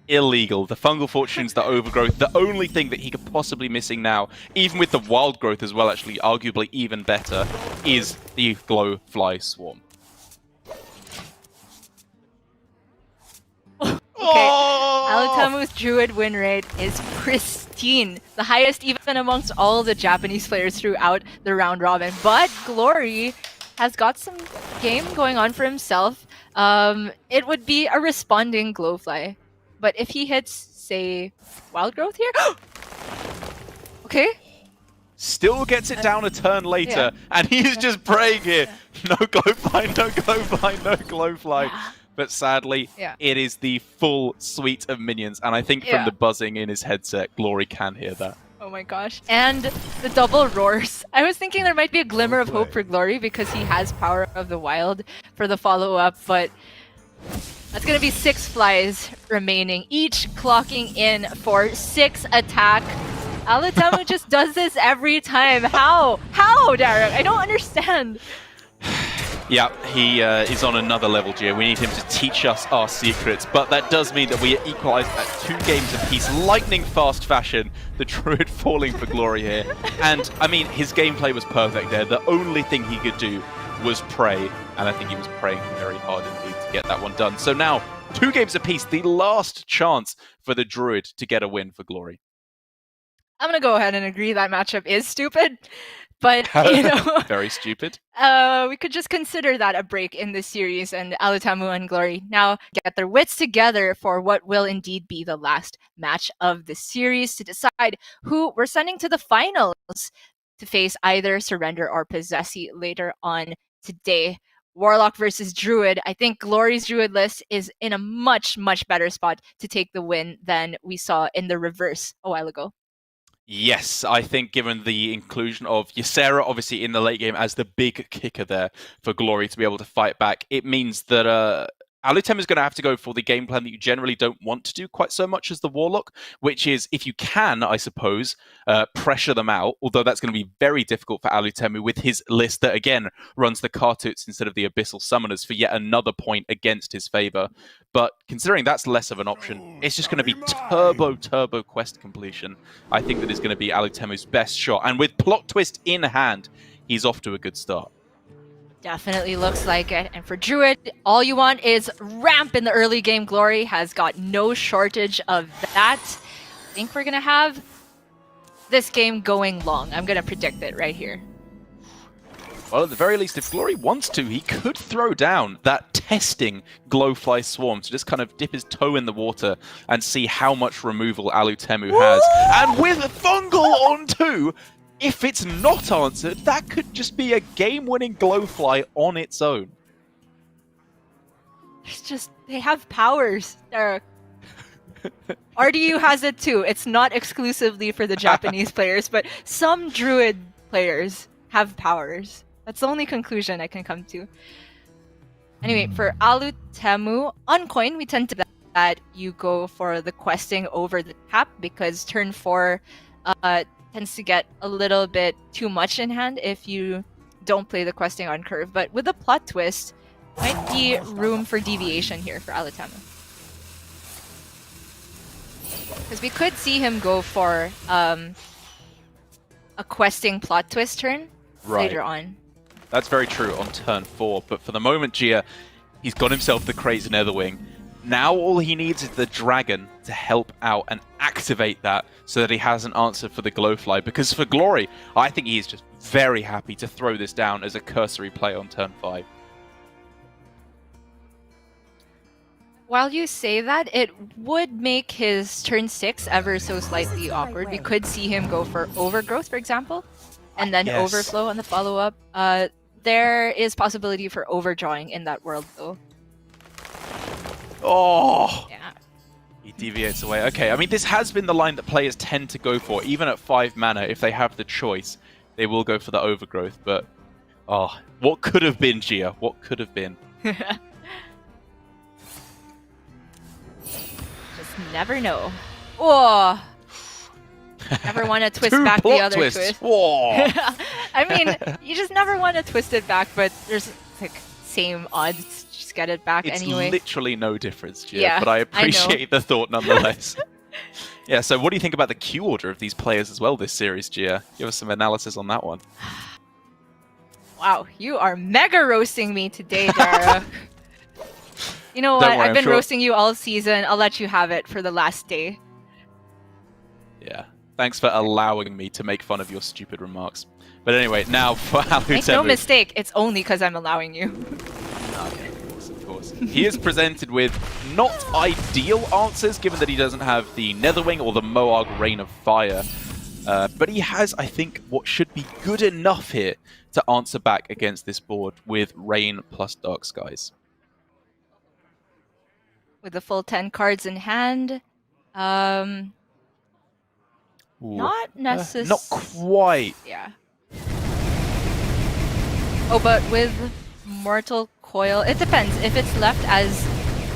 Illegal. The fungal fortunes, the overgrowth, the only thing that he could possibly missing now, even with the wild growth as well, actually arguably even better, is the Glowfly Swarm. Okay, Alutemu's Druid win rate is pristine, the highest even amongst all the Japanese players throughout the round robin. But Glory has got some game going on for himself. It would be a responding Glowfly, but if he hits, say, Wild Growth here, okay. Still gets it down a turn later, and he's just praying here. No Glowfly, no Glowfly, no Glowfly. But sadly, it is the full suite of minions. And I think from the buzzing in his headset, Glory can hear that. Oh my gosh. And the double roars. I was thinking there might be a glimmer of hope for Glory because he has Power of the Wild for the follow-up. But that's going to be 6 flies remaining, each clocking in for 6 attack. Alutemu just does this every time. How? How, Derek? I don't understand. Yeah, he is on another level, Gia. We need him to teach us our secrets, but that does mean that we are equalized at 2 games apiece, lightning fast fashion, the Druid falling for Glory here. And, I mean, his gameplay was perfect there. The only thing he could do was pray, and I think he was praying very hard indeed to get that one done. So now, 2 games apiece, the last chance for the Druid to get a win for Glory. I'm going to go ahead and agree that matchup is stupid. But, very stupid. We could just consider that a break in this series, and Alutemu and Glory now get their wits together for what will indeed be the last match of the series to decide who we're sending to the finals to face either Surrender or Possessi later on today. Warlock versus Druid. I think Glory's Druid list is in a much, much better spot to take the win than we saw in the reverse a while ago. Yes, I think given the inclusion of Ysera, obviously in the late game as the big kicker there for Glory to be able to fight back, it means that Alutemu is going to have to go for the game plan that you generally don't want to do quite so much as the Warlock, which is, if you can, I suppose, pressure them out, although that's going to be very difficult for Alutemu with his list that, again, runs the Kartuts instead of the Abyssal Summoners for yet another point against his favor. But considering that's less of an option, it's just going to be turbo quest completion. I think that is going to be Alutemu's best shot. And with Plot Twist in hand, he's off to a good start. Definitely looks like it. And for Druid, all you want is ramp in the early game. Glory has got no shortage of that. I think we're going to have this game going long. I'm going to predict it right here. Well, at the very least, if Glory wants to, he could throw down that testing Glowfly Swarm to just kind of dip his toe in the water and see how much removal Alutemu has. And with Fungal on 2, if it's not answered, that could just be a game-winning Glowfly on its own. It's just, they have powers, Derek. RDU has it too. It's not exclusively for the Japanese players, but some Druid players have powers. That's the only conclusion I can come to. Anyway, for Alutemu, on coin, we tend to that you go for the questing over the cap because turn 4 tends to get a little bit too much in hand if you don't play the questing on curve. But with the plot twist, might be room for deviation here for Alutemu. Because we could see him go for a questing plot twist turn later on. That's very true on turn 4, but for the moment, Gia, he's got himself the Crazy Netherwing. Now all he needs is the Dragon to help out and activate that so that he has an answer for the Glowfly. Because for Glory, I think he is just very happy to throw this down as a cursory play on turn 5. While you say that, it would make his turn 6 ever so slightly awkward. We could see him go for Overgrowth, for example, and then Overflow on the follow-up. There is possibility for overdrawing in that world, though. Oh! Yeah. He deviates away. Okay, I mean, this has been the line that players tend to go for. Even at 5 mana, if they have the choice, they will go for the Overgrowth. But, oh, what could have been, Gia? What could have been? Just never know. Oh! Never want to twist back the other twist. Whoa. I mean, you just never want to twist it back, but there's like same odds. Just get it back anyway. It's literally no difference, Gia, yeah, but I appreciate the thought nonetheless. Yeah, so what do you think about the queue order of these players as well this series, Gia? Give us some analysis on that one. Wow, you are mega roasting me today, Dara. You know what? I've been roasting you all season. I'll let you have it for the last day. Yeah. Thanks for allowing me to make fun of your stupid remarks. But anyway, now for Alutemu. Make no mistake, it's only because I'm allowing you. Okay, of course. He is presented with not ideal answers, given that he doesn't have the Netherwing or the Moarg Rain of Fire. But he has, I think, what should be good enough here to answer back against this board with Rain plus Dark Skies. With the full 10 cards in hand. Not necessarily. Not quite. Yeah. Oh, but with Mortal Coil, it depends. If it's left as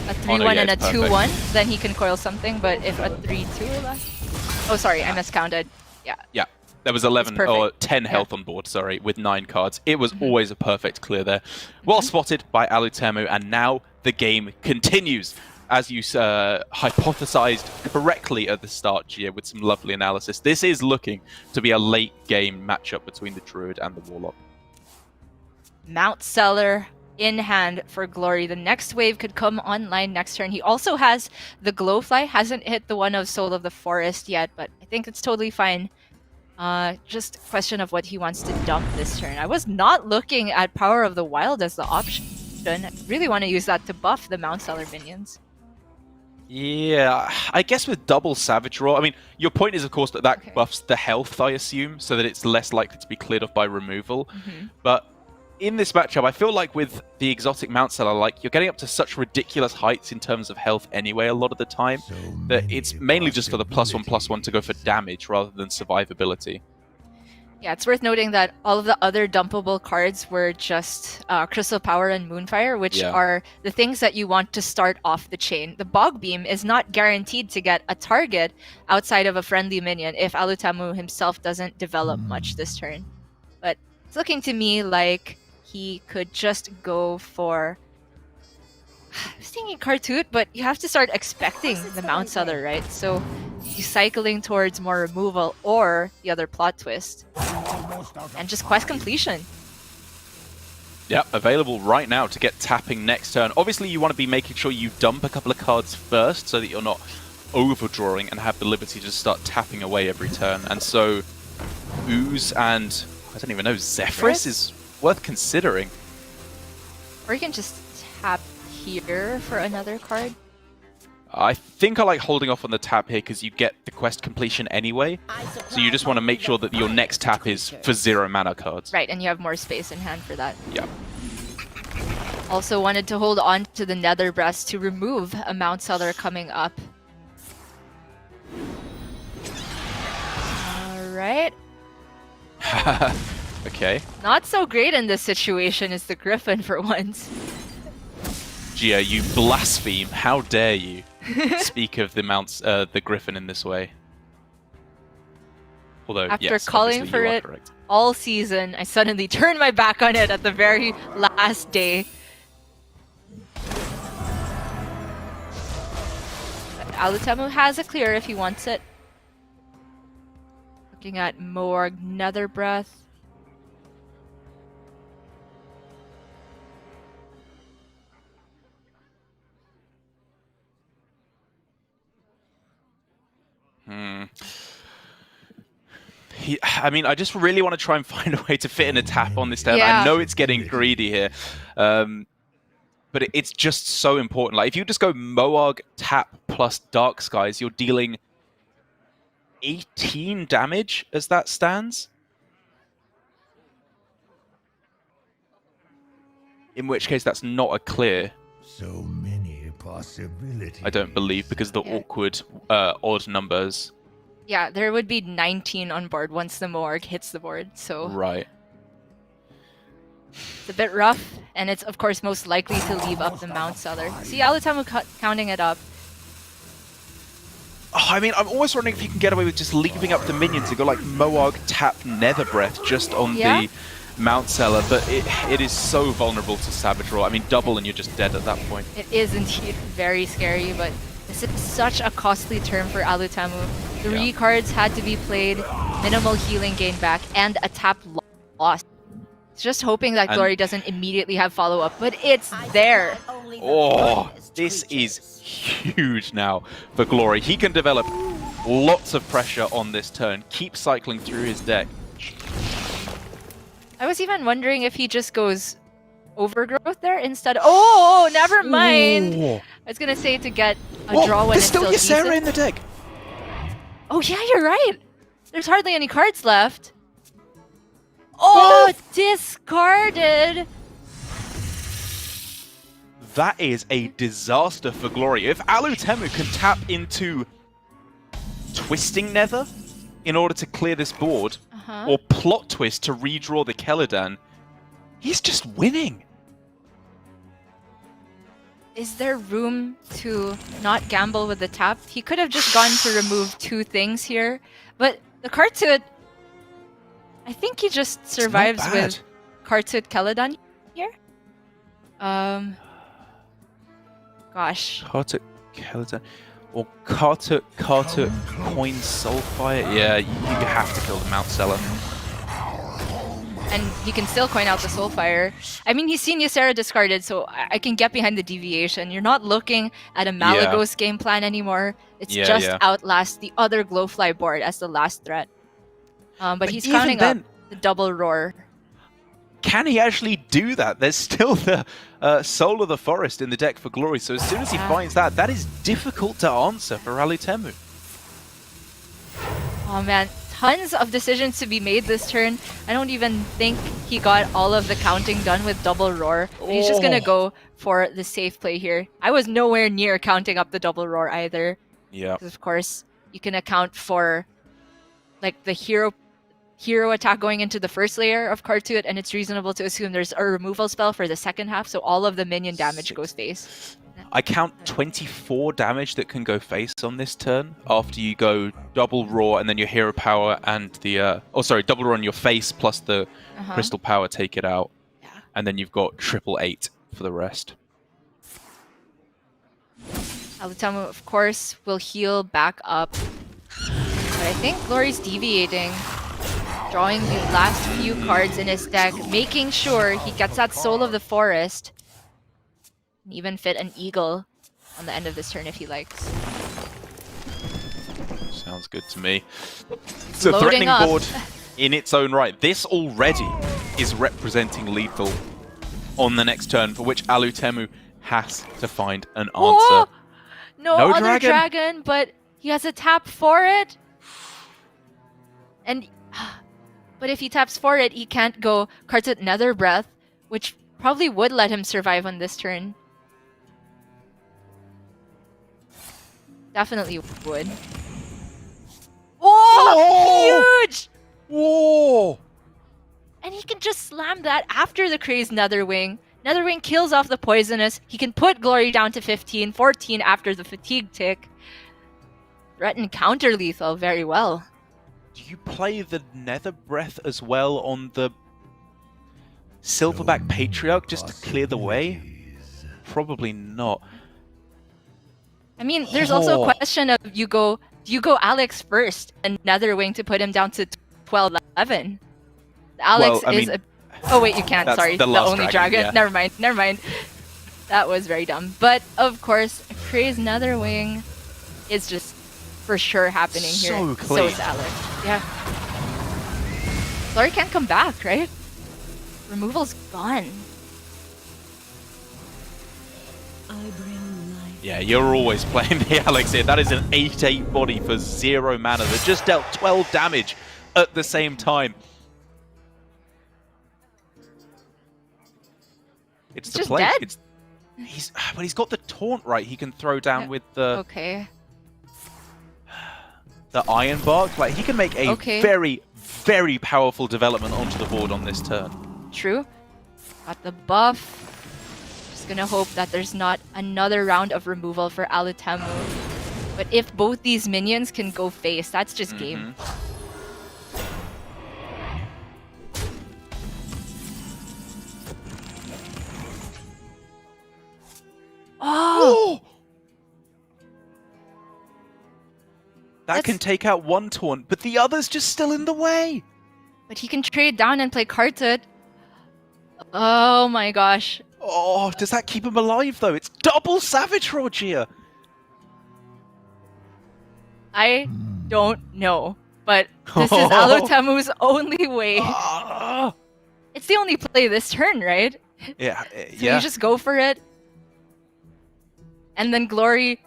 a 3-1 and a 2-1, then he can coil something. But if a 3-2 left... Oh, sorry, I miscounted. Yeah. Yeah. There was 11 or 10 health on board, sorry, with 9 cards. It was always a perfect clear there. Well spotted by Alutemu, and now the game continues. As you hypothesized correctly at the start, Gia, with some lovely analysis, this is looking to be a late game matchup between the Druid and the Warlock. Mount Seller in hand for Glory. The next wave could come online next turn. He also has the Glowfly. Hasn't hit the one of Soul of the Forest yet, but I think it's totally fine. Just a question of what he wants to dump this turn. I was not looking at Power of the Wild as the option. I really want to use that to buff the Mount Seller minions. Yeah, I guess with double Savage Roar, I mean, your point is, of course, that buffs the health, I assume, so that it's less likely to be cleared off by removal. But in this matchup, I feel like with the exotic Mount Seller, like, you're getting up to such ridiculous heights in terms of health anyway a lot of the time, that it's mainly just for the +1/+1 to go for damage rather than survivability. Yeah, it's worth noting that all of the other dumpable cards were just Crystal Power and Moonfire, which are the things that you want to start off the chain. The Bog Beam is not guaranteed to get a target outside of a friendly minion if Alutemu himself doesn't develop much this turn. But it's looking to me like he could just go for... I was thinking Kartut, but you have to start expecting the Mount Seller, right? So he's cycling towards more removal or the other plot twist. And just quest completion. Yep, available right now to get tapping next turn. Obviously, you want to be making sure you dump a couple of cards first so that you're not overdrawing and have the liberty to start tapping away every turn. And so Ooze and, I don't even know, Zephyrus is worth considering. Or you can just tap here for another card. I think I like holding off on the tap here because you get the quest completion anyway. So you just want to make sure that your next tap is for 0 mana cards. Right, and you have more space in hand for that. Yeah. Also wanted to hold on to the Nether Breast to remove a Mount Seller coming up. Alright. Okay. Not so great in this situation is the Griffin for once. Gia, you blaspheme. How dare you speak of the Griffin in this way. Although, after yes, calling for it correct. all season, I suddenly turned my back on it at the very last day. But Alutemu has a clear if he wants it. Looking at Morg, Nether Breath. I mean, I just really want to try and find a way to fit in a tap on this turn. Yeah. I know it's getting greedy here, but it's just so important. Like, if you just go Moarg, tap plus Dark Skies, you're dealing 18 damage as that stands. In which case, that's not a clear. So many possibilities. I don't believe, because of the awkward odd numbers. Yeah, there would be 19 on board once the Moarg hits the board, so... Right. It's a bit rough, and it's of course most likely to leave up the Mount Seller. See Alutemu counting it up. Oh, I mean, I'm almost wondering if you can get away with just leaving up the minions to go like Moarg, tap, Nether Breath just on the Mount Seller, but it is so vulnerable to Savage Roar. I mean, double and you're just dead at that point. It is indeed very scary, but this is such a costly turn for Alutemu. 3 cards had to be played, minimal healing gain back, and a tap loss. It's just hoping that Glory doesn't immediately have follow-up, but it's there. Oh, this is huge now for Glory. He can develop lots of pressure on this turn, keep cycling through his deck. I was even wondering if he just goes Overgrowth there instead. Oh, never mind. Ooh. I was gonna say to get a draw when there's it's still still Ysera decent. in the deck. Oh yeah, you're right. There's hardly any cards left. Oh, discarded. That is a disaster for Glory. If Alutemu can tap into Twisting Nether in order to clear this board, or Plot Twist to redraw the Keladan, he's just winning. Is there room to not gamble with the tap? He could have just gone to remove 2 things here, but the Kartut, I think he just survives with Kartut Keladan here. Gosh. Kartut Keladan. Or Kartut Coin Soulfire. Yeah, you have to kill the Mount Seller. And he can still coin out the Soulfire. I mean, he's seen Ysera discarded, so I can get behind the deviation. You're not looking at a Malagos game plan anymore. It's just outlast the other Glowfly board as the last threat. But he's counting up the double roar. Can he actually do that? There's still the Soul of the Forest in the deck for Glory, so as soon as he finds that, that is difficult to answer for Alutemu. Oh man, tons of decisions to be made this turn. I don't even think he got all of the counting done with double roar. But he's just gonna go for the safe play here. I was nowhere near counting up the double roar either. Yeah. Because of course, you can account for like the hero hero attack going into the first layer of Kartut, and it's reasonable to assume there's a removal spell for the second half, so all of the minion damage goes face. I count 24 damage that can go face on this turn after you go double raw and then your hero power and the double raw on your face plus the crystal power take it out. Yeah. And then you've got 888 for the rest. Alutemu, of course, will heal back up. But I think Glory's deviating. Drawing the last few cards in his deck, making sure he gets that Soul of the Forest. And even fit an Eagle on the end of this turn if he likes. Sounds good to me. It's a Loading threatening up. board in its own right. This already is representing lethal on the next turn, for which Alutemu has to find an answer. Whoa! No other dragon. dragon, but he has a tap for it. And but if he taps for it, he can't go Kartut Nether Breath, which probably would let him survive on this turn. Definitely would. Oh! Huge! Whoa! And he can just slam that after the Crazed Netherwing. Netherwing kills off the Poisonous. He can put Glory down to 15, 14 after the Fatigue tick. Threaten counter lethal very well. Do you play the Nether Breath as well on the Silverback Patriarch just to clear the way? Probably not. I mean, there's also a question of do you go Alex first and Netherwing to put him down to 12, 11? Alex Well, I is mean, oh wait, you can't. that's Sorry, the the last only dragon, dragon. yeah. Never mind. That was very dumb. But of course, Crazed Netherwing is just for sure happening here. So So clean. is Alex. Yeah. Glory can't come back, right? Removal's gone. Yeah, you're always playing the Alex here. That is an 8/8 body for 0 mana that just dealt 12 damage at the same time. It's the just play. dead. But he's got the taunt right. He can throw down with the Okay. Iron Bark. Like he can make a Okay. very, very powerful development onto the board on this turn. True. Got the buff. Just gonna hope that there's not another round of removal for Alutemu. But if both these minions can go face, that's just game. Oh! That can take out one taunt, but the other's just still in the way. But he can trade down and play Kartut. Oh my gosh. Oh, does that keep him alive though? It's double Savage Roar, Gia. I don't know. But this is Alutemu's only way. Ah. It's the only play this turn, right? Yeah, So yeah. you just go for it. And then Glory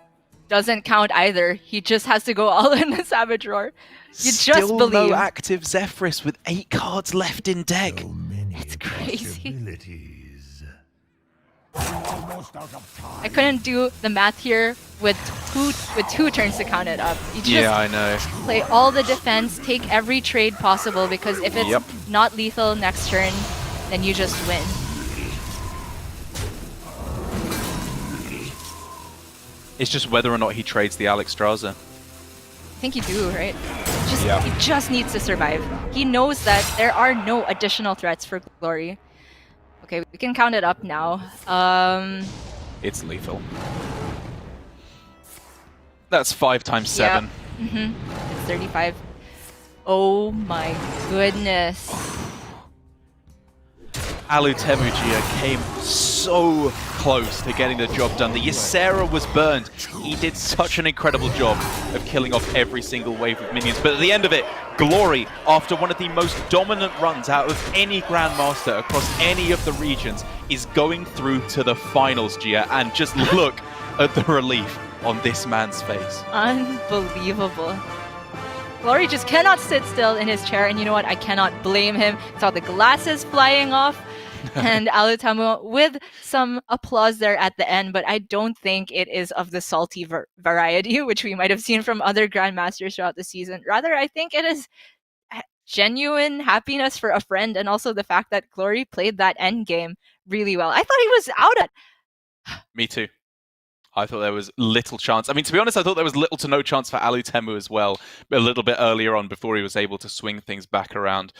doesn't count either. He just has to go all in the Savage Roar. You Still just believe. no active Zephrys with 8 cards left in deck. So many It's crazy. possibilities. I couldn't do the math here with two turns to count it up. You just Yeah, I know. play all the defense, take every trade possible, because if it's Yep. not lethal next turn, then you just win. It's just whether or not he trades the Alex Straza. I think you do, right? Yeah. He just needs to survive. He knows that there are no additional threats for Glory. Okay, we can count it up now. It's lethal. That's 5 times 7. It's 35. Oh my goodness. Alutemu Gia came so close to getting the job done. The Ysera was burned. He did such an incredible job of killing off every single wave of minions. But at the end of it, Glory, after one of the most dominant runs out of any Grandmaster across any of the regions, is going through to the finals, Gia. And just look at the relief on this man's face. Unbelievable. Glory just cannot sit still in his chair, and you know what? I cannot blame him. Saw the glasses flying off, and Alutemu with some applause there at the end, but I don't think it is of the salty variety, which we might have seen from other Grandmasters throughout the season. Rather, I think it is genuine happiness for a friend, and also the fact that Glory played that end game really well. I thought he was out at. Me too. I thought there was little chance. I mean, to be honest, I thought there was little to no chance for Alutemu as well, a little bit earlier on before he was able to swing things back around.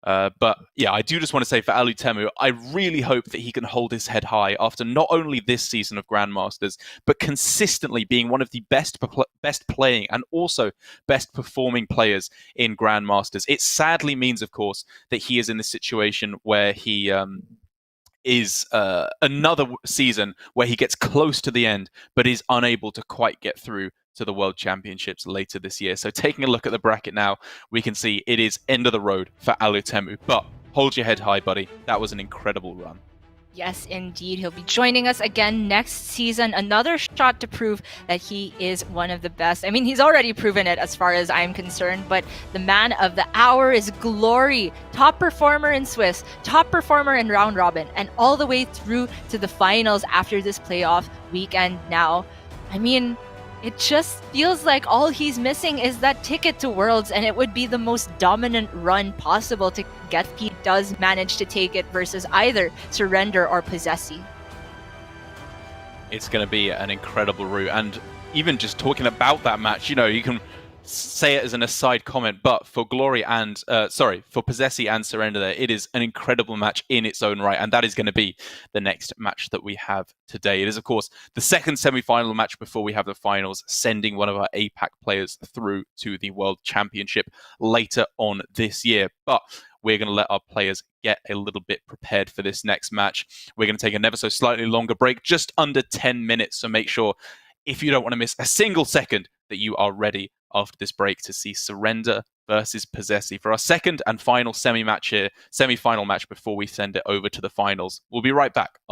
But yeah, I do just want to say for Alutemu, I really hope that he can hold his head high after not only this season of Grandmasters, but consistently being one of the best playing and also best performing players in Grandmasters. It sadly means, of course, that he is in this situation where he is another season where he gets close to the end, but is unable to quite get through to the World Championships later this year. So taking a look at the bracket now, we can see it is end of the road for Alutemu. But hold your head high, buddy. That was an incredible run. Yes, indeed. He'll be joining us again next season. Another shot to prove that he is one of the best. I mean, he's already proven it as far as I'm concerned, but the man of the hour is Glory. Top performer in Swiss, top performer in round robin, and all the way through to the finals after this playoff weekend now. I mean, it just feels like all he's missing is that ticket to Worlds, and it would be the most dominant run possible to get if he does manage to take it versus either Surrender or Possessi. It's going to be an incredible route, and even just talking about that match, you know, you can say it as an aside comment, but for Glory and for Possessi and Surrender there, it is an incredible match in its own right, and that is going to be the next match that we have today. It is, of course, the second semi-final match before we have the finals, sending one of our APAC players through to the World Championship later on this year. But we're going to let our players get a little bit prepared for this next match. We're going to take an ever so slightly longer break, just under 10 minutes, so make sure, if you don't want to miss a single second, that you are ready after this break to see Surrender versus Possessi for our second and final semi-final match before we send it over to the finals. We'll be right back after